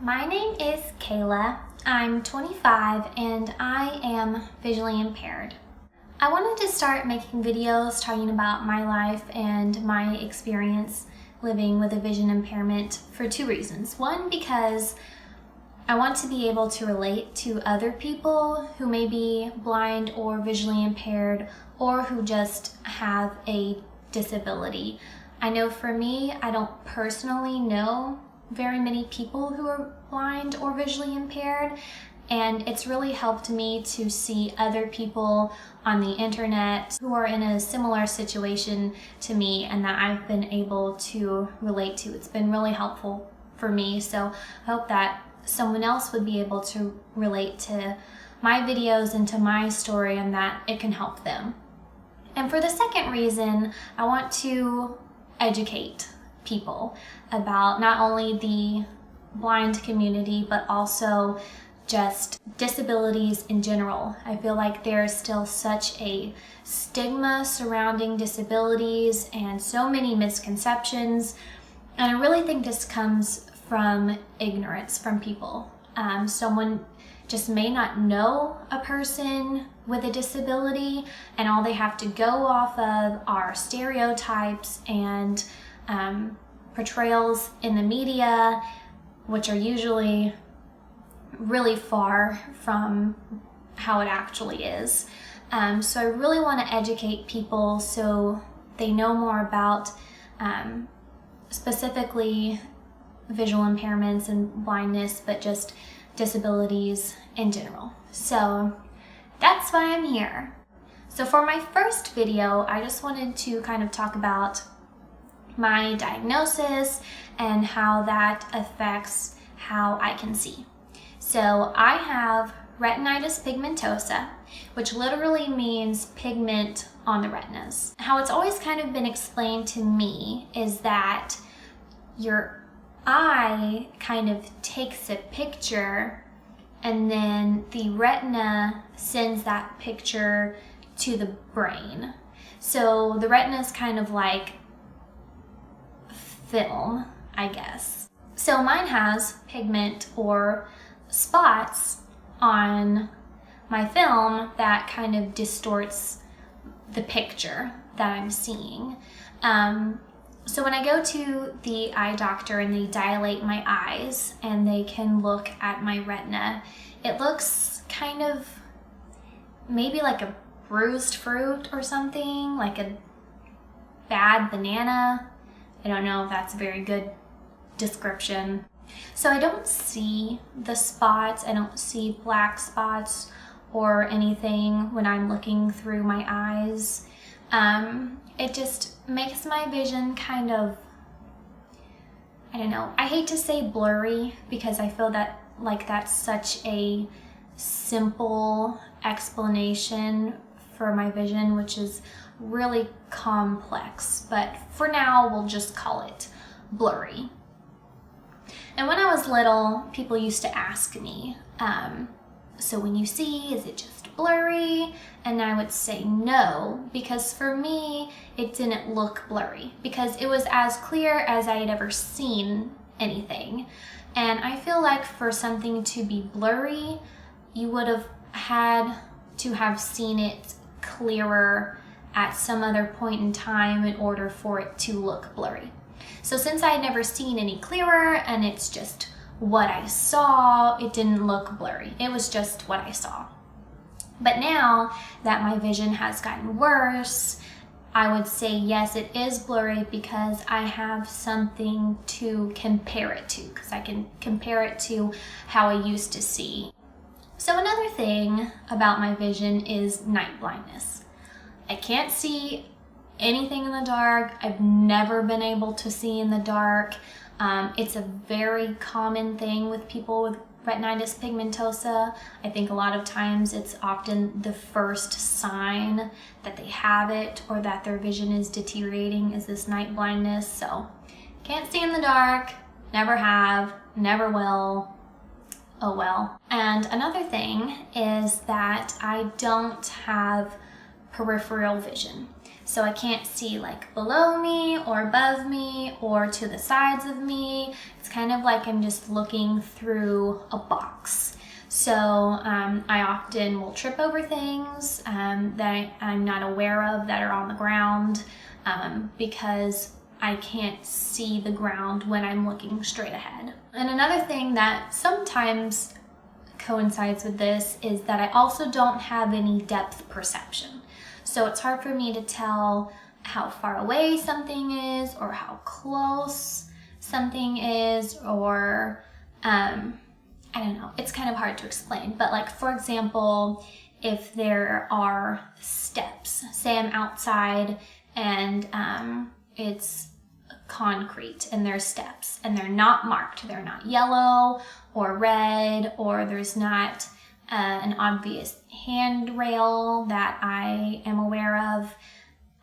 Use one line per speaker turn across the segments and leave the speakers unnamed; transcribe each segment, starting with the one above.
My name is Kayla. I'm 25 and I am visually impaired. I wanted to start making videos talking about my life and my experience living with a vision impairment for two reasons. One, because I want to be able to relate to other people who may be blind or visually impaired or who just have a disability. I know for me, I don't personally know very many people who are blind or visually impaired, and it's really helped me to see other people on the internet who are in a similar situation to me and that I've been able to relate to. It's been really helpful for me, so I hope that someone else would be able to relate to my videos and to my story and that it can help them. And for the second reason, I want to educate people about not only the blind community but also just disabilities in general. I feel like there's still such a stigma surrounding disabilities and so many misconceptions, and I really think this comes from ignorance from people. Someone just may not know a person with a disability, and all they have to go off of are stereotypes and portrayals in the media, which are usually really far from how it actually is. So I really want to educate people so they know more about specifically visual impairments and blindness, but just disabilities in general. So that's why I'm here. So for my first video, I just wanted to kind of talk about my diagnosis and how that affects how I can see. So I have retinitis pigmentosa, which literally means pigment on the retinas. How it's always kind of been explained to me is that your eye kind of takes a picture and then the retina sends that picture to the brain. So the retina is kind of like film, I guess. So mine has pigment or spots on my film that kind of distorts the picture that I'm seeing. So when I go to the eye doctor and they dilate my eyes and they can look at my retina, it looks kind of maybe like a bruised fruit or something, like a bad banana. I don't know if that's a very good description. So I don't see the spots, I don't see black spots or anything when I'm looking through my eyes. It just makes my vision kind of, I don't know, I hate to say blurry because I feel that like that's such a simple explanation for my vision, which is really complex, but for now we'll just call it blurry. And when I was little, people used to ask me, so when you see, is it just blurry? And I would say no, because for me, it didn't look blurry because it was as clear as I had ever seen anything. And I feel like for something to be blurry, you would have had to have seen it clearer at some other point in time in order for it to look blurry. So since I had never seen any clearer and it's just what I saw, it didn't look blurry. It was just what I saw. But now that my vision has gotten worse, I would say yes, it is blurry because I have something to compare it to, because I can compare it to how I used to see. So another thing about my vision is night blindness. I can't see anything in the dark. I've never been able to see in the dark. It's a very common thing with people with retinitis pigmentosa. I think a lot of times it's often the first sign that they have it or that their vision is deteriorating is this night blindness. So can't see in the dark, never have, never will. Oh well. And another thing is that I don't have peripheral vision. So I can't see like below me or above me or to the sides of me. It's kind of like I'm just looking through a box. So I often will trip over things that I'm not aware of that are on the ground because I can't see the ground when I'm looking straight ahead. And another thing that sometimes coincides with this is that I also don't have any depth perception. So it's hard for me to tell how far away something is or how close something is, or I don't know, it's kind of hard to explain. But like, for example, if there are steps, say I'm outside and it's concrete and there's steps and they're not marked, they're not yellow or red, or there's not an obvious handrail that I am aware of,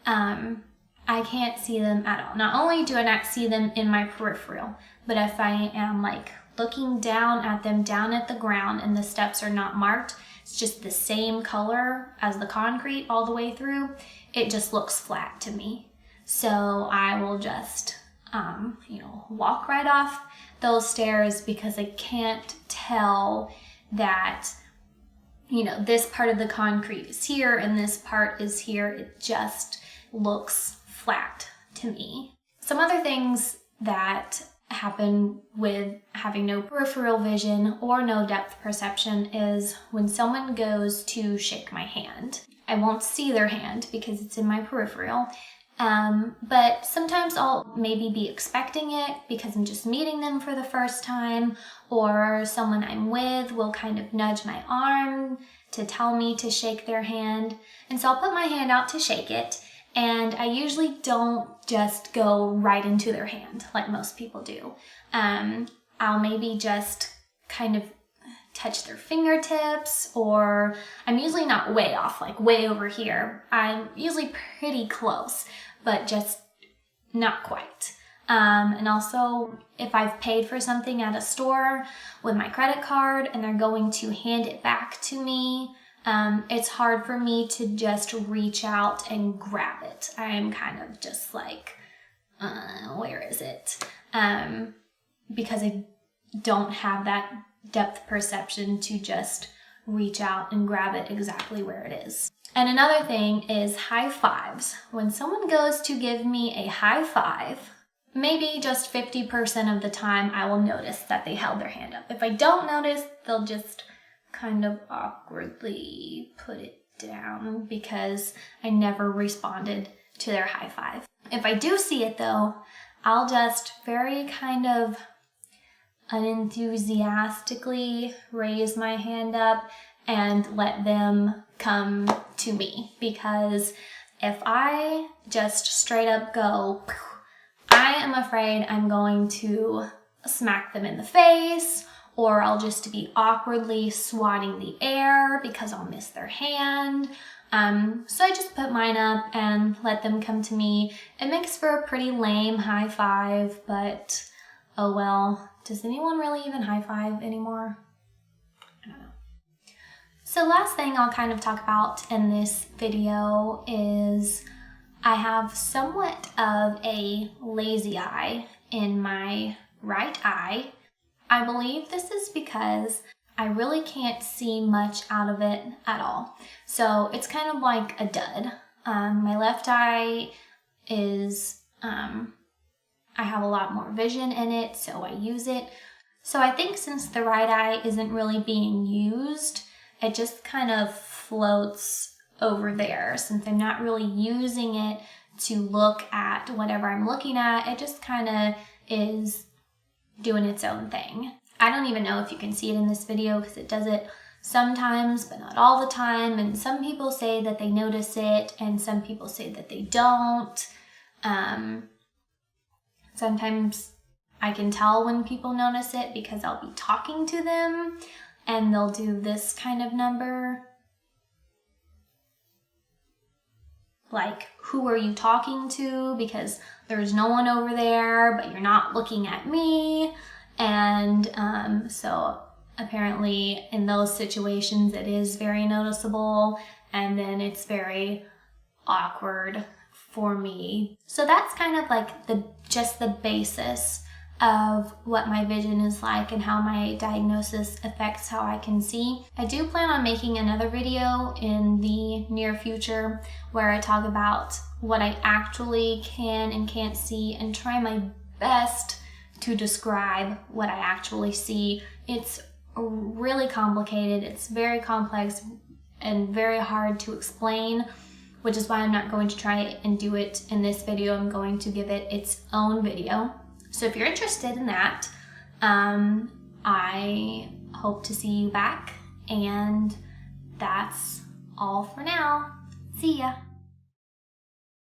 I can't see them at all. Not only do I not see them in my peripheral, but if I am like looking down at them, down at the ground, and the steps are not marked, it's just the same color as the concrete all the way through, it just looks flat to me. So I will just, walk right off those stairs because I can't tell that, this part of the concrete is here and this part is here. It just looks flat to me. Some other things that happen with having no peripheral vision or no depth perception is when someone goes to shake my hand. I won't see their hand because it's in my peripheral. But sometimes I'll maybe be expecting it because I'm just meeting them for the first time, or someone I'm with will kind of nudge my arm to tell me to shake their hand. And so I'll put my hand out to shake it, and I usually don't just go right into their hand like most people do. I'll maybe just kind of touch their fingertips, or I'm usually not way off, like way over here. I'm usually pretty close, but just not quite. And also, if I've paid for something at a store with my credit card and they're going to hand it back to me, it's hard for me to just reach out and grab it. I'm kind of just like, where is it? Because I don't have that depth perception to just reach out and grab it exactly where it is. And another thing is high fives. When someone goes to give me a high five, maybe just 50% of the time I will notice that they held their hand up. If I don't notice, they'll just kind of awkwardly put it down because I never responded to their high five. If I do see it though, I'll just very kind of unenthusiastically raise my hand up and let them come to me, because if I just straight up go, I am afraid I'm going to smack them in the face, or I'll just be awkwardly swatting the air because I'll miss their hand. So I just put mine up and let them come to me. It makes for a pretty lame high five, but oh well. Does anyone really even high five anymore? I don't know. So last thing I'll kind of talk about in this video is I have somewhat of a lazy eye in my right eye. I believe this is because I really can't see much out of it at all. So it's kind of like a dud. My left eye is, I have a lot more vision in it, so I use it. So I think since the right eye isn't really being used, it just kind of floats over there. Since I'm not really using it to look at whatever I'm looking at, it just kind of is doing its own thing. I don't even know if you can see it in this video because it does it sometimes, but not all the time. And some people say that they notice it, and some people say that they don't. Sometimes I can tell when people notice it because I'll be talking to them and they'll do this kind of number. Like, who are you talking to? Because there's no one over there, but you're not looking at me. And so apparently in those situations it is very noticeable, and then it's very awkward for me. So that's kind of like just the basis of what my vision is like and how my diagnosis affects how I can see. I do plan on making another video in the near future where I talk about what I actually can and can't see and try my best to describe what I actually see. It's really complicated, it's very complex and very hard to explain, which is why I'm not going to try and do it in this video. I'm going to give it its own video. So if you're interested in that, I hope to see you back, and that's all for now. See ya.